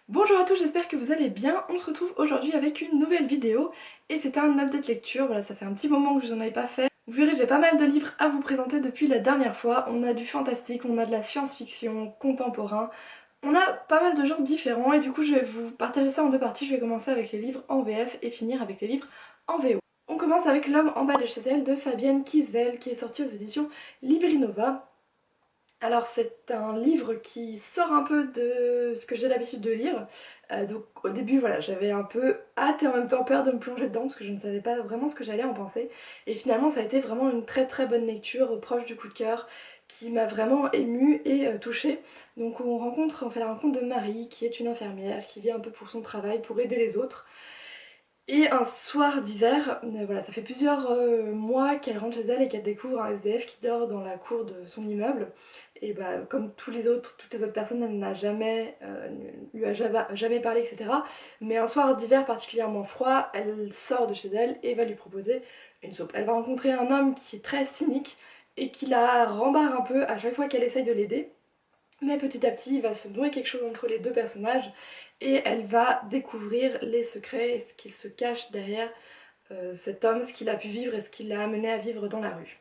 Bonjour à tous, j'espère que vous allez bien. On se retrouve aujourd'hui avec une nouvelle vidéo et c'est un update lecture. Voilà, ça fait un petit moment que je vous en avais pas fait. Vous verrez, j'ai pas mal de livres à vous présenter depuis la dernière fois. On a du fantastique, on a de la science-fiction, contemporain. On a pas mal de genres différents et du coup je vais vous partager ça en deux parties. Je vais commencer avec les livres en VF et finir avec les livres en VO. On commence avec L'homme en bas de chez elle de Fabienne Kisvel qui est sorti aux éditions Librinova. Alors c'est un livre qui sort un peu de ce que j'ai l'habitude de lire. Donc au début voilà, j'avais un peu hâte et en même temps peur de me plonger dedans parce que je ne savais pas vraiment ce que j'allais en penser. Et finalement ça a été vraiment une très très bonne lecture, proche du coup de cœur, qui m'a vraiment émue et touchée. Donc on fait la rencontre de Marie qui est une infirmière, qui vit un peu pour son travail, pour aider les autres. Et un soir d'hiver, voilà, ça fait plusieurs mois qu'elle rentre chez elle et qu'elle découvre un SDF qui dort dans la cour de son immeuble. Et bah, comme toutes les autres personnes, elle n'a jamais, lui a jamais parlé, etc. Mais un soir d'hiver particulièrement froid, elle sort de chez elle et va lui proposer une soupe. Elle va rencontrer un homme qui est très cynique et qui la rembarre un peu à chaque fois qu'elle essaye de l'aider. Mais petit à petit, il va se nouer quelque chose entre les deux personnages et elle va découvrir les secrets, ce qu'il se cache derrière cet homme, ce qu'il a pu vivre et ce qui l'a amené à vivre dans la rue.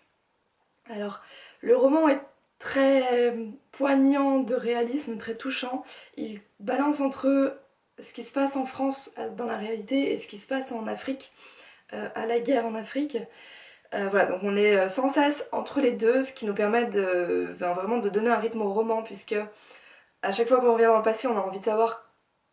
Alors, le roman est très poignant de réalisme, très touchant. Il balance entre ce qui se passe en France dans la réalité et ce qui se passe en Afrique, à la guerre en Afrique. Voilà, donc on est sans cesse entre les deux, ce qui nous permet vraiment de donner un rythme au roman, puisque à chaque fois qu'on revient dans le passé, on a envie de savoir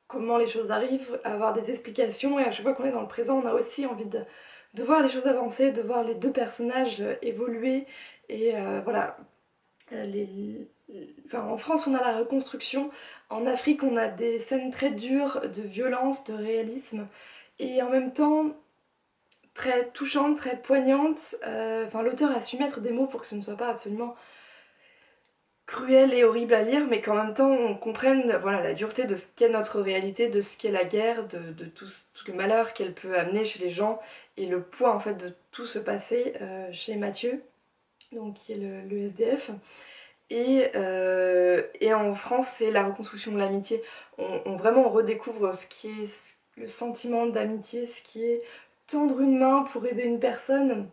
comment les choses arrivent, avoir des explications, et à chaque fois qu'on est dans le présent, on a aussi envie de voir les choses avancer, de voir les deux personnages évoluer, et voilà. Euh, les- Enfin, en France, on a la reconstruction, en Afrique, on a des scènes très dures de violence, de réalisme, et en même temps très touchantes, très poignantes. Enfin, l'auteur a su mettre des mots pour que ce ne soit pas absolument cruel et horrible à lire, mais qu'en même temps on comprenne voilà, la dureté de ce qu'est notre réalité, de ce qu'est la guerre, de tout le malheur qu'elle peut amener chez les gens et le poids en fait de tout ce passé chez Mathieu, donc qui est le SDF. Et en France, c'est la reconstruction de l'amitié. Vraiment on redécouvre ce qui est le sentiment d'amitié, ce qui est tendre une main pour aider une personne.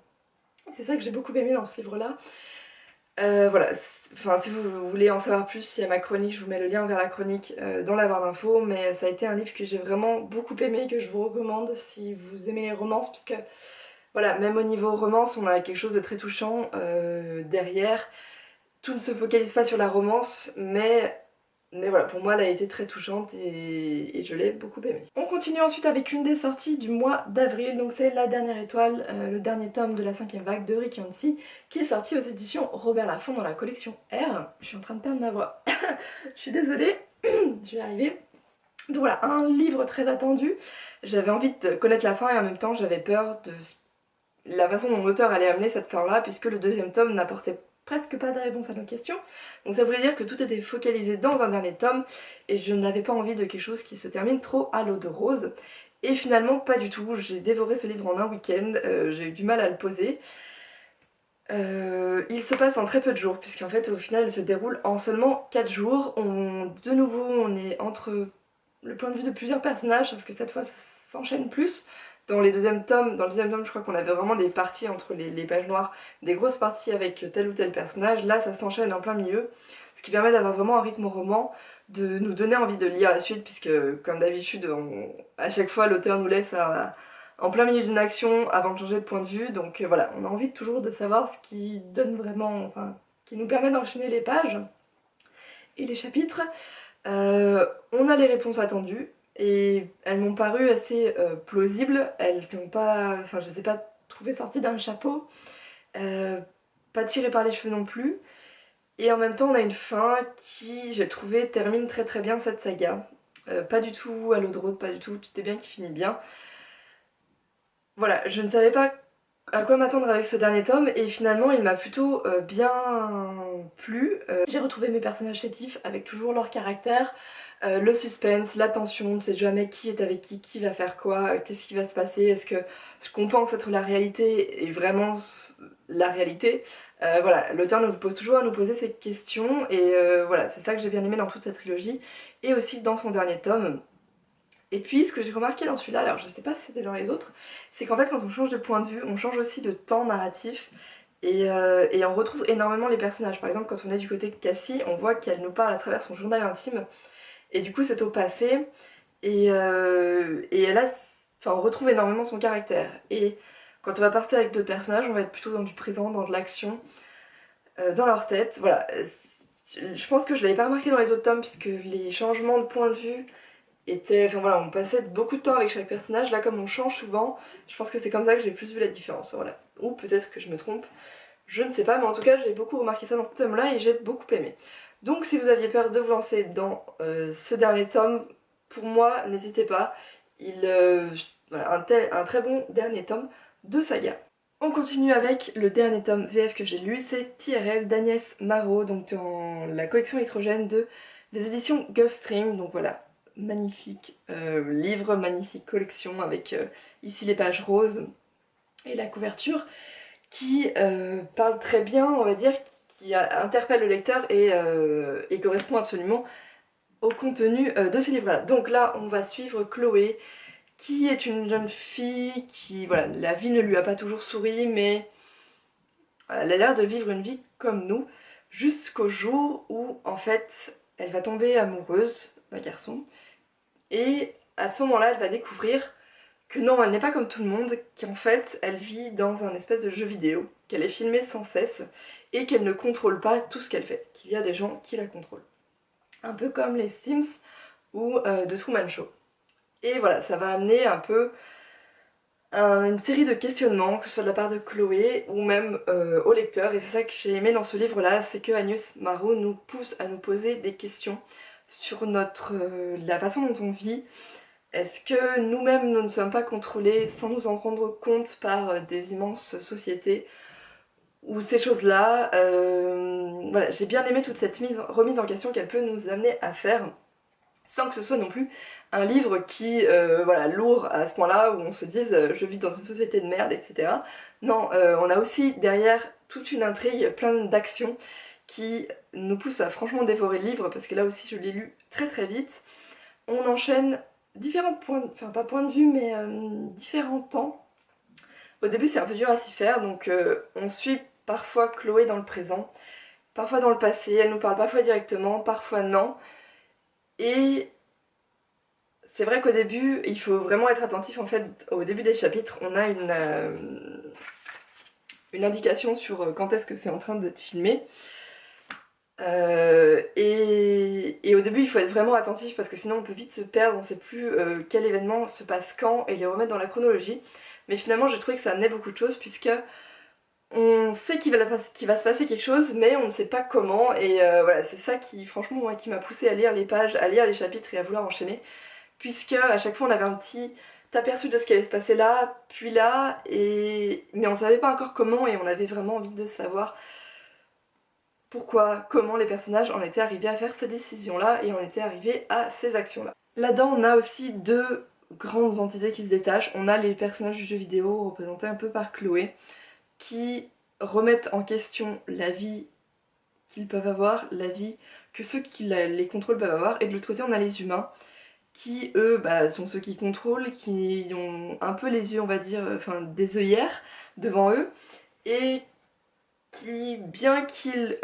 C'est ça que j'ai beaucoup aimé dans ce livre-là. Voilà, enfin, si vous voulez en savoir plus, il y a ma chronique, je vous mets le lien vers la chronique dans la barre d'infos, mais ça a été un livre que j'ai vraiment beaucoup aimé, que je vous recommande si vous aimez les romances, puisque voilà, même au niveau romance, on a quelque chose de très touchant derrière. Tout ne se focalise pas sur la romance, mais voilà, pour moi, elle a été très touchante et je l'ai beaucoup aimée. On continue ensuite avec une des sorties du mois d'avril, donc c'est La Dernière Étoile, le dernier tome de la cinquième vague de Rick Yancey, qui est sorti aux éditions Robert Laffont dans la collection R. Je suis en train de perdre ma voix. Je suis désolée, je vais y arriver. Donc voilà, un livre très attendu. J'avais envie de connaître la fin et en même temps j'avais peur de la façon dont l'auteur allait amener cette fin-là, puisque le deuxième tome n'apportait presque pas de réponse à nos questions. Donc ça voulait dire que tout était focalisé dans un dernier tome, et je n'avais pas envie de quelque chose qui se termine trop à l'eau de rose. Et finalement, pas du tout. J'ai dévoré ce livre en un week-end, j'ai eu du mal à le poser. Il se passe en très peu de jours, puisqu'en fait, au final, il se déroule en seulement 4 jours. De nouveau, on est entre le point de vue de plusieurs personnages, sauf que cette fois, ça s'enchaîne plus. Dans le deuxième tome, je crois qu'on avait vraiment des parties entre les pages noires, des grosses parties avec tel ou tel personnage. Là, ça s'enchaîne en plein milieu, ce qui permet d'avoir vraiment un rythme au roman, de nous donner envie de lire la suite, puisque, comme d'habitude, à chaque fois, l'auteur nous laisse en plein milieu d'une action avant de changer de point de vue. Donc voilà, on a envie toujours de savoir ce qui donne vraiment, enfin, ce qui nous permet d'enchaîner les pages et les chapitres. On a les réponses attendues et elles m'ont paru assez plausibles. Elles n'ont pas, enfin, je les ai pas trouvées sorties d'un chapeau, euh, pas tirées par les cheveux non plus. Et en même temps, on a une fin qui, j'ai trouvé, termine très très bien cette saga. Pas du tout à l'eau de rose, pas du tout, tout est bien qui finit bien. Voilà, je ne savais pas à quoi m'attendre avec ce dernier tome et finalement il m'a plutôt bien plu. J'ai retrouvé mes personnages chétifs avec toujours leur caractère, le suspense, la tension, on ne sait jamais qui est avec qui va faire quoi, qu'est-ce qui va se passer, est-ce que ce qu'on pense être la réalité est vraiment la réalité. Voilà, l'auteur nous pose toujours à nous poser ces questions et voilà, c'est ça que j'ai bien aimé dans toute cette trilogie et aussi dans son dernier tome. Et puis ce que j'ai remarqué dans celui-là, alors je sais pas si c'était dans les autres, c'est qu'en fait quand on change de point de vue, on change aussi de temps narratif et on retrouve énormément les personnages. Par exemple quand on est du côté de Cassie, on voit qu'elle nous parle à travers son journal intime et du coup c'est au passé et elle a, enfin on retrouve énormément son caractère. Et quand on va partir avec d'autres personnages, on va être plutôt dans du présent, dans de l'action, dans leur tête, voilà. Je pense que je l'avais pas remarqué dans les autres tomes puisque les changements de point de vue étaient... Enfin voilà, on passait beaucoup de temps avec chaque personnage. Là comme on change souvent, je pense que c'est comme ça que j'ai plus vu la différence, voilà. Ou peut-être que je me trompe, je ne sais pas, mais en tout cas j'ai beaucoup remarqué ça dans ce tome là et j'ai beaucoup aimé. Donc si vous aviez peur de vous lancer dans ce dernier tome, pour moi n'hésitez pas, voilà, un très bon dernier tome de saga. On continue avec le dernier tome VF que j'ai lu, c'est TRL d'Agnès Marot, donc dans la collection électrogène des éditions Gulfstream, donc voilà, magnifique livre, magnifique collection avec ici les pages roses et la couverture qui parle très bien, on va dire, qui interpelle le lecteur et correspond absolument au contenu de ce livre-là. Donc là, on va suivre Chloé, qui est une jeune fille qui, voilà, la vie ne lui a pas toujours souri, mais elle a l'air de vivre une vie comme nous, jusqu'au jour où, en fait, elle va tomber amoureuse d'un garçon, et à ce moment-là, elle va découvrir que non, elle n'est pas comme tout le monde, qu'en fait, elle vit dans un espèce de jeu vidéo, qu'elle est filmée sans cesse, et qu'elle ne contrôle pas tout ce qu'elle fait, qu'il y a des gens qui la contrôlent. Un peu comme les Sims ou The Truman Show. Et voilà, ça va amener un peu une série de questionnements, que ce soit de la part de Chloé ou même au lecteur. Et c'est ça que j'ai aimé dans ce livre-là, c'est que Agnès Marot nous pousse à nous poser des questions sur la façon dont on vit. Est-ce que nous-mêmes nous ne sommes pas contrôlés sans nous en rendre compte par des immenses sociétés ou ces choses-là. Voilà, j'ai bien aimé toute cette remise en question qu'elle peut nous amener à faire sans que ce soit non plus un livre qui, voilà, lourd à ce point-là, où on se dise je vis dans une société de merde, etc. Non, on a aussi derrière toute une intrigue, plein d'actions qui nous poussent à franchement dévorer le livre, parce que là aussi je l'ai lu très très vite. On enchaîne différents points, enfin pas points de vue, mais différents temps. Au début c'est un peu dur à s'y faire, donc on suit parfois Chloé dans le présent, parfois dans le passé, elle nous parle parfois directement, parfois non. Et c'est vrai qu'au début, il faut vraiment être attentif. En fait, au début des chapitres, on a une indication sur quand est-ce que c'est en train d'être filmé. Et au début, il faut être vraiment attentif parce que sinon on peut vite se perdre, on sait plus quel événement se passe quand et les remettre dans la chronologie. Mais finalement, j'ai trouvé que ça amenait beaucoup de choses puisque on sait qu'il va se passer quelque chose, mais on ne sait pas comment. Et voilà, c'est ça qui, franchement, moi, qui m'a poussé à lire les pages, à lire les chapitres et à vouloir enchaîner. Puisque à chaque fois on avait un petit aperçu de ce qui allait se passer là, puis là, mais on savait pas encore comment et on avait vraiment envie de savoir pourquoi, comment les personnages en étaient arrivés à faire ces décisions-là et en étaient arrivés à ces actions-là. Là-dedans on a aussi deux grandes entités qui se détachent. On a les personnages du jeu vidéo représentés un peu par Chloé qui remettent en question la vie qu'ils peuvent avoir, la vie que ceux qui les contrôlent peuvent avoir, et de l'autre côté on a les humains qui eux sont ceux qui contrôlent, qui ont un peu les yeux on va dire, enfin des œillères devant eux et qui, bien qu'ils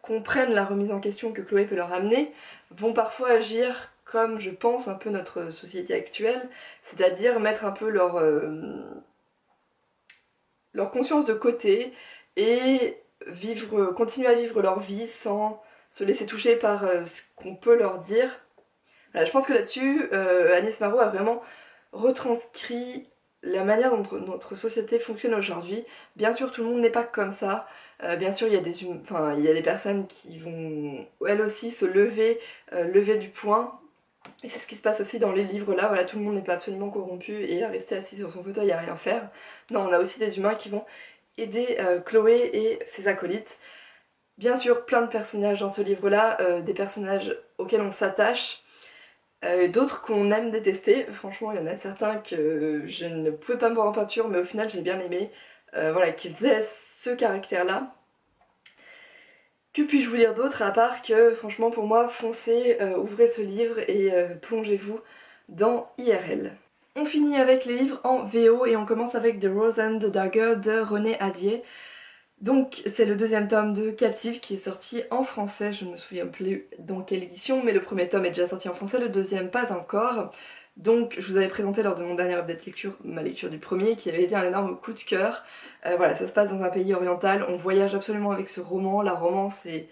comprennent la remise en question que Chloé peut leur amener, vont parfois agir comme je pense un peu notre société actuelle, c'est-à-dire mettre un peu leur conscience de côté et continuer à vivre leur vie sans se laisser toucher par ce qu'on peut leur dire. Voilà, je pense que là-dessus, Agnès Marot a vraiment retranscrit la manière dont notre société fonctionne aujourd'hui. Bien sûr, tout le monde n'est pas comme ça. Bien sûr, il y a des personnes qui vont, elles aussi, se lever du poing. Et c'est ce qui se passe aussi dans les livres là. Voilà, tout le monde n'est pas absolument corrompu et à rester assis sur son fauteuil à rien faire. Non, on a aussi des humains qui vont aider Chloé et ses acolytes. Bien sûr, plein de personnages dans ce livre-là, des personnages auxquels on s'attache. D'autres qu'on aime détester, franchement il y en a certains que je ne pouvais pas me voir en peinture mais au final j'ai bien aimé, voilà, qu'ils aient ce caractère là. Que puis-je vous dire d'autre à part que franchement pour moi foncez, ouvrez ce livre et plongez-vous dans IRL. On finit avec les livres en VO et on commence avec The Rose and the Dagger de René Adier. Donc c'est le deuxième tome de Captive qui est sorti en français, je ne me souviens plus dans quelle édition, mais le premier tome est déjà sorti en français, le deuxième pas encore. Donc je vous avais présenté lors de mon dernier update lecture, ma lecture du premier, qui avait été un énorme coup de cœur. Voilà, ça se passe dans un pays oriental, on voyage absolument avec ce roman, la romance est...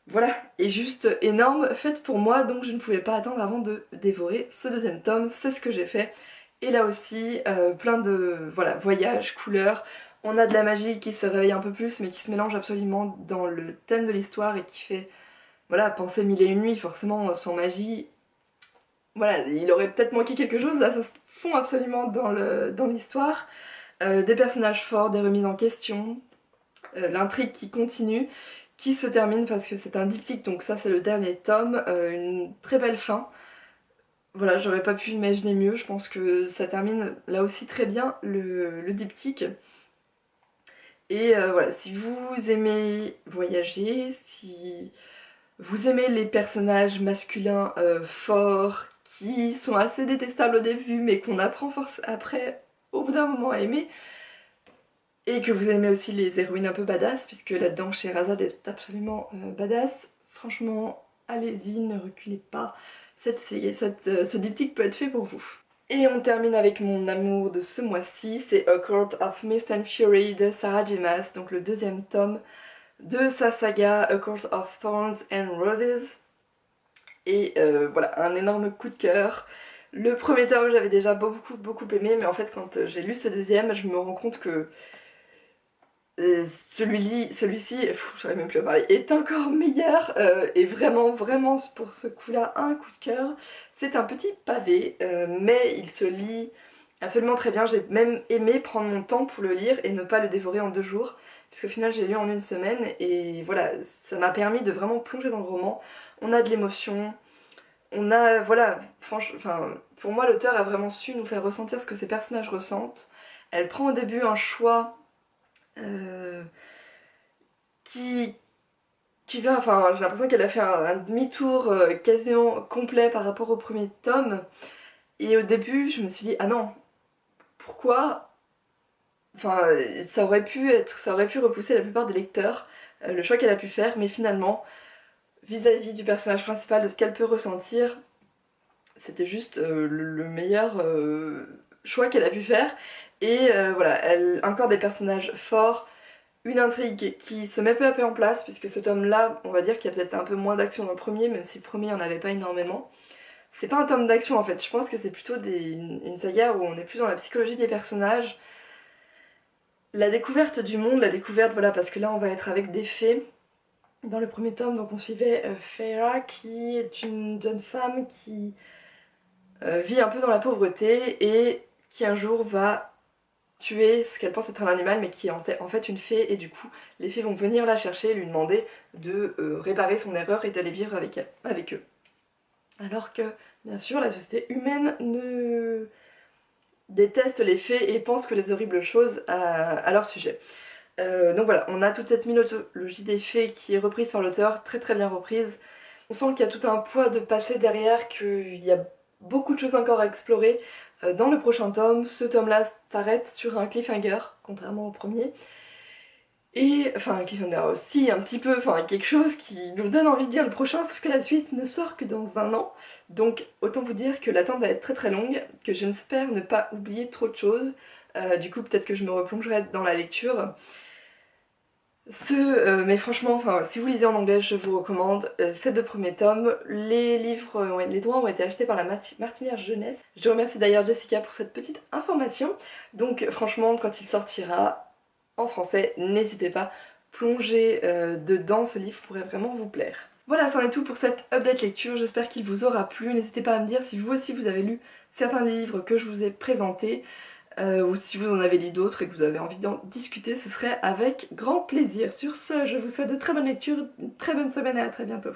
Voilà, est juste énorme, faite pour moi, donc je ne pouvais pas attendre avant de dévorer ce deuxième tome, c'est ce que j'ai fait. Et là aussi, plein de voilà, voyages, couleurs, on a de la magie qui se réveille un peu plus, mais qui se mélange absolument dans le thème de l'histoire et qui fait, voilà, penser mille et une nuits, forcément, sans magie, voilà, il aurait peut-être manqué quelque chose, là ça se fond absolument dans l'histoire. Des personnages forts, des remises en question, l'intrigue qui continue, qui se termine parce que c'est un diptyque, donc ça c'est le dernier tome, une très belle fin. Voilà, j'aurais pas pu imaginer mieux, je pense que ça termine là aussi très bien le diptyque. Et voilà, si vous aimez voyager, si vous aimez les personnages masculins forts, qui sont assez détestables au début mais qu'on apprend après au bout d'un moment à aimer, et que vous aimez aussi les héroïnes un peu badass, puisque là-dedans Scheherazade est absolument badass, franchement allez-y, ne reculez pas, ce diptyque peut être fait pour vous. Et on termine avec mon amour de ce mois-ci, c'est A Court of Mist and Fury de Sarah J Maas, donc le deuxième tome de sa saga A Court of Thorns and Roses. Et voilà, un énorme coup de cœur. Le premier tome j'avais déjà beaucoup aimé, mais en fait quand j'ai lu ce deuxième, je me rends compte que celui-ci, j'arrive même plus à parler, est encore meilleur et vraiment pour ce coup-là un coup de cœur. C'est un petit pavé mais il se lit absolument très bien. J'ai même aimé prendre mon temps pour le lire et ne pas le dévorer en 2 jours puisqu'au final j'ai lu en une semaine et voilà, ça m'a permis de vraiment plonger dans le roman. On a de l'émotion, on a, voilà, franchement, enfin, pour moi l'auteur a vraiment su nous faire ressentir ce que ces personnages ressentent. Elle prend au début un choix euh, qui, qui vient, enfin j'ai l'impression qu'elle a fait un demi-tour quasiment complet par rapport au premier tome. Et au début je me suis dit ah non, pourquoi? Enfin ça aurait pu repousser la plupart des lecteurs, le choix qu'elle a pu faire, mais finalement, vis-à-vis du personnage principal, de ce qu'elle peut ressentir, c'était juste le meilleur choix qu'elle a pu faire. Et voilà, elle encore des personnages forts, une intrigue qui se met peu à peu en place, puisque ce tome-là, on va dire qu'il y a peut-être un peu moins d'action dans le premier, même si le premier il n'y en avait pas énormément. C'est pas un tome d'action en fait, je pense que c'est plutôt une saga où on est plus dans la psychologie des personnages, la découverte du monde, la découverte, voilà, parce que là on va être avec des fées. Dans le premier tome, donc on suivait Feyre, qui est une jeune femme qui vit un peu dans la pauvreté et qui un jour va tuer ce qu'elle pense être un animal mais qui est en fait une fée, et du coup les fées vont venir la chercher et lui demander de réparer son erreur et d'aller vivre avec eux. Alors que bien sûr la société humaine ne déteste les fées et pense que les horribles choses à leur sujet. Donc voilà, on a toute cette mythologie des fées qui est reprise par l'auteur, très bien reprise. On sent qu'il y a tout un poids de passé derrière, qu'il y a beaucoup de choses encore à explorer. Dans le prochain tome, ce tome-là s'arrête sur un cliffhanger, contrairement au premier. Et, enfin un cliffhanger aussi, un petit peu, enfin quelque chose qui nous donne envie de lire le prochain, sauf que la suite ne sort que dans 1 an. Donc autant vous dire que l'attente va être très longue, que j'espère ne pas oublier trop de choses. Du coup peut-être que je me replongerai dans la lecture. Mais franchement, enfin, si vous lisez en anglais, je vous recommande ces 2 premiers tomes. Les livres, les droits ont été achetés par la Martinière Jeunesse. Je remercie d'ailleurs Jessica pour cette petite information. Donc franchement, quand il sortira en français, n'hésitez pas, plongez dedans, ce livre pourrait vraiment vous plaire. Voilà, c'en est tout pour cette update lecture, j'espère qu'il vous aura plu. N'hésitez pas à me dire si vous aussi vous avez lu certains des livres que je vous ai présentés. Ou si vous en avez lu d'autres et que vous avez envie d'en discuter, ce serait avec grand plaisir. Sur ce, je vous souhaite de très bonnes lectures, une très bonne semaine et à très bientôt.